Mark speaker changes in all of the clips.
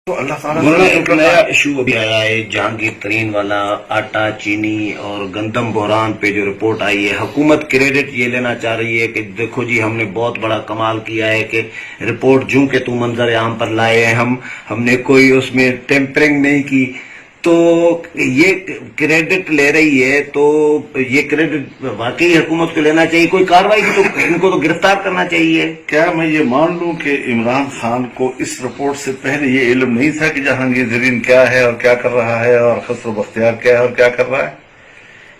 Speaker 1: تو اللہ تعالیٰ
Speaker 2: ایک نیا ایشو ابھی آیا ہے جہانگیر ترین والا، آٹا، چینی اور گندم بحران پہ جو رپورٹ آئی ہے، حکومت کریڈٹ یہ لینا چاہ رہی ہے کہ دیکھو جی ہم نے بہت بڑا کمال کیا ہے کہ رپورٹ جوں کہ تو منظر عام پر لائے ہیں، ہم نے کوئی اس میں ٹیمپرنگ نہیں کی، تو یہ کریڈٹ لے رہی ہے، تو یہ کریڈٹ واقعی حکومت کو لینا چاہیے، کوئی کاروائی کی تو ان کو تو گرفتار کرنا چاہیے۔
Speaker 1: کیا میں یہ مان لوں کہ عمران خان کو اس رپورٹ سے پہلے یہ علم نہیں تھا کہ جہانگیر ترین کیا ہے اور کیا کر رہا ہے اور خسرو بختیار کیا ہے اور کیا کر رہا ہے؟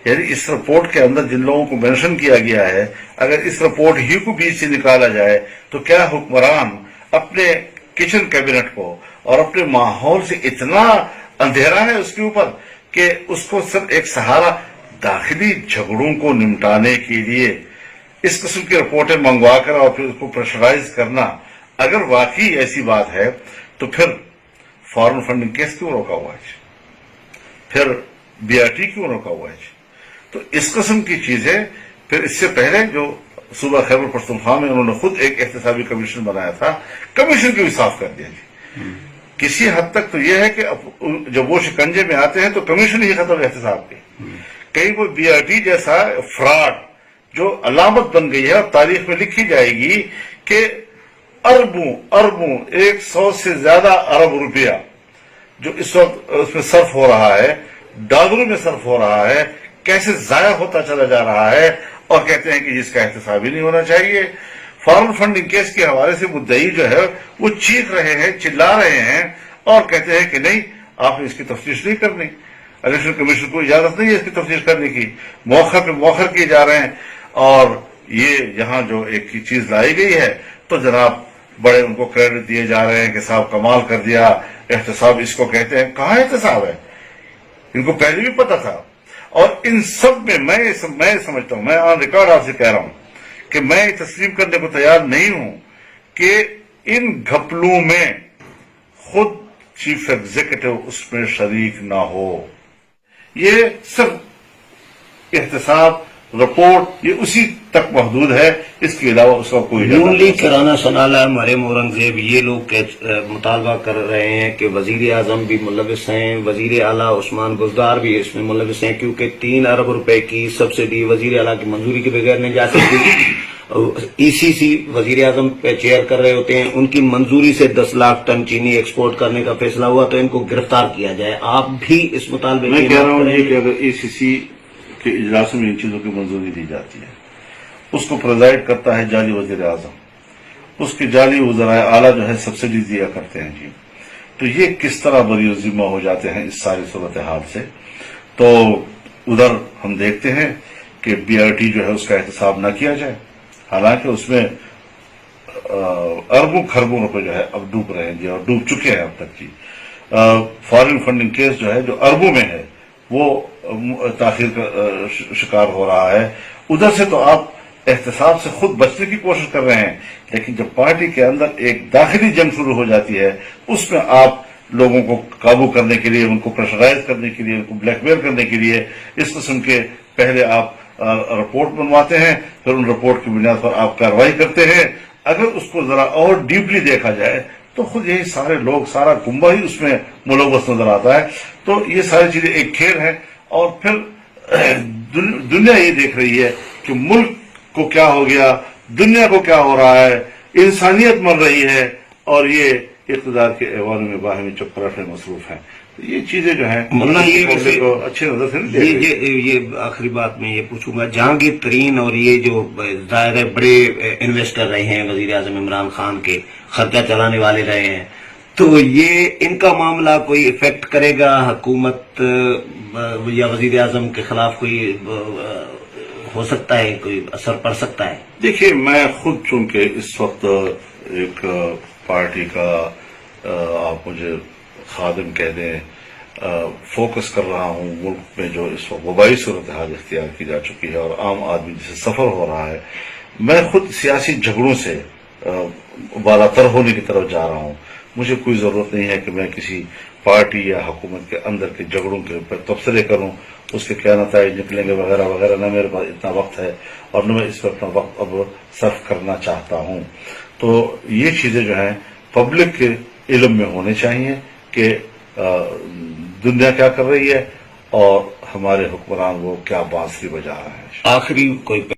Speaker 1: یعنی اس رپورٹ کے اندر جن لوگوں کو مینشن کیا گیا ہے، اگر اس رپورٹ ہی کو بیچ سے نکالا جائے تو کیا حکمران اپنے کچن کیبنٹ کو اور اپنے ماحول سے اتنا اندھیرا ہے اس کے اوپر کہ اس کو صرف ایک سہارا داخلی جھگڑوں کو نمٹانے کے لیے اس قسم کی رپورٹیں منگوا کر اور پھر اس کو پریشرائز کرنا، اگر واقعی ایسی بات ہے تو پھر فارن فنڈنگ کیس کیوں روکا ہوا ہے؟ پھر بی آر ٹی کیوں روکا ہوا ہے؟ تو اس قسم کی چیزیں پھر اس سے پہلے جو صوبہ خیبر پختونخوا میں انہوں نے خود ایک احتسابی کمیشن بنایا تھا، کمیشن کو بھی صاف کر دیا جی۔ کسی حد تک تو یہ ہے کہ جب وہ شکنجے میں آتے ہیں تو کمیشن ہی ختم احتساب کی، کہیں کوئی بی آر ٹی جیسا فراڈ جو علامت بن گئی ہے اور تاریخ میں لکھی جائے گی کہ اربوں 100 سے زیادہ ارب روپیہ جو اس وقت اس میں صرف ہو رہا ہے، ڈالروں میں صرف ہو رہا ہے، کیسے ضائع ہوتا چلا جا رہا ہے، اور کہتے ہیں کہ اس کا احتساب ہی نہیں ہونا چاہیے۔ فارن فنڈنگ کیس کے حوالے سے مدعی جو ہے وہ چیخ رہے ہیں، چلا رہے ہیں اور کہتے ہیں کہ نہیں، آپ نے اس کی تفتیش نہیں کرنی، الیکشن کمیشن کو اجازت نہیں ہے اس کی تفتیش کرنے کی، موخر پہ موخر کیے جا رہے ہیں۔ اور یہ یہاں جو ایک چیز لائی گئی ہے تو جناب بڑے ان کو کریڈٹ دیے جا رہے ہیں کہ صاحب کمال کر دیا، احتساب اس کو کہتے ہیں۔ کہاں احتساب ہے؟ ان کو پہلے بھی پتا تھا۔ اور ان سب میں میں سمجھتا ہوں، میں آن ریکارڈ آپ سے کہہ رہا ہوں کہ میں تسلیم کرنے کو تیار نہیں ہوں کہ ان گھپلوں میں خود چیف ایگزیکٹو اس میں شریک نہ ہو۔ یہ صرف احتساب رپورٹ یہ اسی تک محدود ہے، اس کے علاوہ اس کا کوئی
Speaker 2: نون لیگ کے رانا ثناءاللہ، مریم اورنگزیب، یہ لوگ مطالبہ کر رہے ہیں کہ وزیر اعظم بھی ملوث ہیں، وزیر اعلیٰ عثمان بزدار بھی اس میں ملوث ہیں، کیونکہ 3 ارب روپے کی سبسڈی وزیر اعلیٰ کی منظوری کے بغیر نہیں جا سکتی۔ ای سی سی وزیر اعظم پہ چیئر کر رہے ہوتے ہیں، ان کی منظوری سے 10 لاکھ ٹن چینی ایکسپورٹ کرنے کا فیصلہ ہوا تو ان کو گرفتار کیا جائے۔ آپ بھی اس مطالبے
Speaker 1: میں کہہ رہا ہوں کہ اگر ای سی سی کے اجلاس میں ان چیزوں کی منظوری دی جاتی ہے، اس کو پریزائڈ کرتا ہے جعلی وزیر اعظم، اس کے جعلی وزرائے اعلیٰ جو ہے سبسڈی دیا کرتے ہیں جی، تو یہ کس طرح بری ذمہ ہو جاتے ہیں اس ساری صورتحال سے۔ تو ادھر ہم دیکھتے ہیں کہ بی آر ٹی جو ہے اس کا احتساب نہ کیا جائے، حالانکہ اس میں اربوں خربوں روپے جو ہے اب ڈوب رہے ہیں جی، اور ڈوب چکے ہیں اب تک جی۔ فارن فنڈنگ کیس جو ہے جو اربوں میں ہے وہ تاخیر کا شکار ہو رہا ہے۔ ادھر سے تو آپ احتساب سے خود بچنے کی کوشش کر رہے ہیں، لیکن جب پارٹی کے اندر ایک داخلی جنگ شروع ہو جاتی ہے، اس میں آپ لوگوں کو قابو کرنے کے لیے، ان کو پریشرائز کرنے کے لیے، ان کو بلیک میل کرنے کے لیے اس قسم کے پہلے آپ رپورٹ بنواتے ہیں، پھر ان رپورٹ کی بنیاد پر آپ کارروائی کرتے ہیں۔ اگر اس کو ذرا اور ڈیپلی دیکھا جائے تو خود یہی سارے لوگ، سارا کنبہ ہی اس میں ملوث نظر آتا ہے۔ تو یہ ساری چیزیں ایک کھیل ہے، اور پھر دنیا یہ دیکھ رہی ہے کہ ملک کو کیا ہو گیا، دنیا کو کیا ہو رہا ہے، انسانیت مر رہی ہے، اور یہ اقتدار کے ایوانوں میں باہمی چپ پراٹھ میں مصروف ہیں۔ یہ چیزیں جو ہیں اچھی نظر سے
Speaker 2: یہ آخری بات میں یہ پوچھوں گا، جہانگیر ترین اور یہ جو ظاہر بڑے انویسٹر رہے ہیں وزیر اعظم عمران خان کے، خرچہ چلانے والے رہے ہیں، تو یہ ان کا معاملہ کوئی افیکٹ کرے گا حکومت یا وزیر اعظم کے خلاف؟ کوئی ہو سکتا ہے، کوئی اثر پڑ سکتا ہے؟
Speaker 1: دیکھیے، میں خود چونکہ اس وقت ایک پارٹی کا آپ مجھے خادم کہہ دیں، فوکس کر رہا ہوں ملک میں جو اس وقت وبائی صورتحال اختیار کی جا چکی ہے اور عام آدمی جسے سفر ہو رہا ہے، میں خود سیاسی جھگڑوں سے بالاتر ہونے کی طرف جا رہا ہوں۔ مجھے کوئی ضرورت نہیں ہے کہ میں کسی پارٹی یا حکومت کے اندر کے جھگڑوں کے اوپر تبصرے کروں، اس کے کیا نتائج نکلیں گے وغیرہ وغیرہ، نہ میرے پاس اتنا وقت ہے اور نہ میں اس پر اپنا وقت اب صرف کرنا چاہتا ہوں۔ تو یہ چیزیں جو ہیں پبلک کے علم میں ہونے چاہیے، کہ دنیا کیا کر رہی ہے اور ہمارے حکمران وہ کیا بانسری بجا رہے ہیں.
Speaker 2: آخری کوئی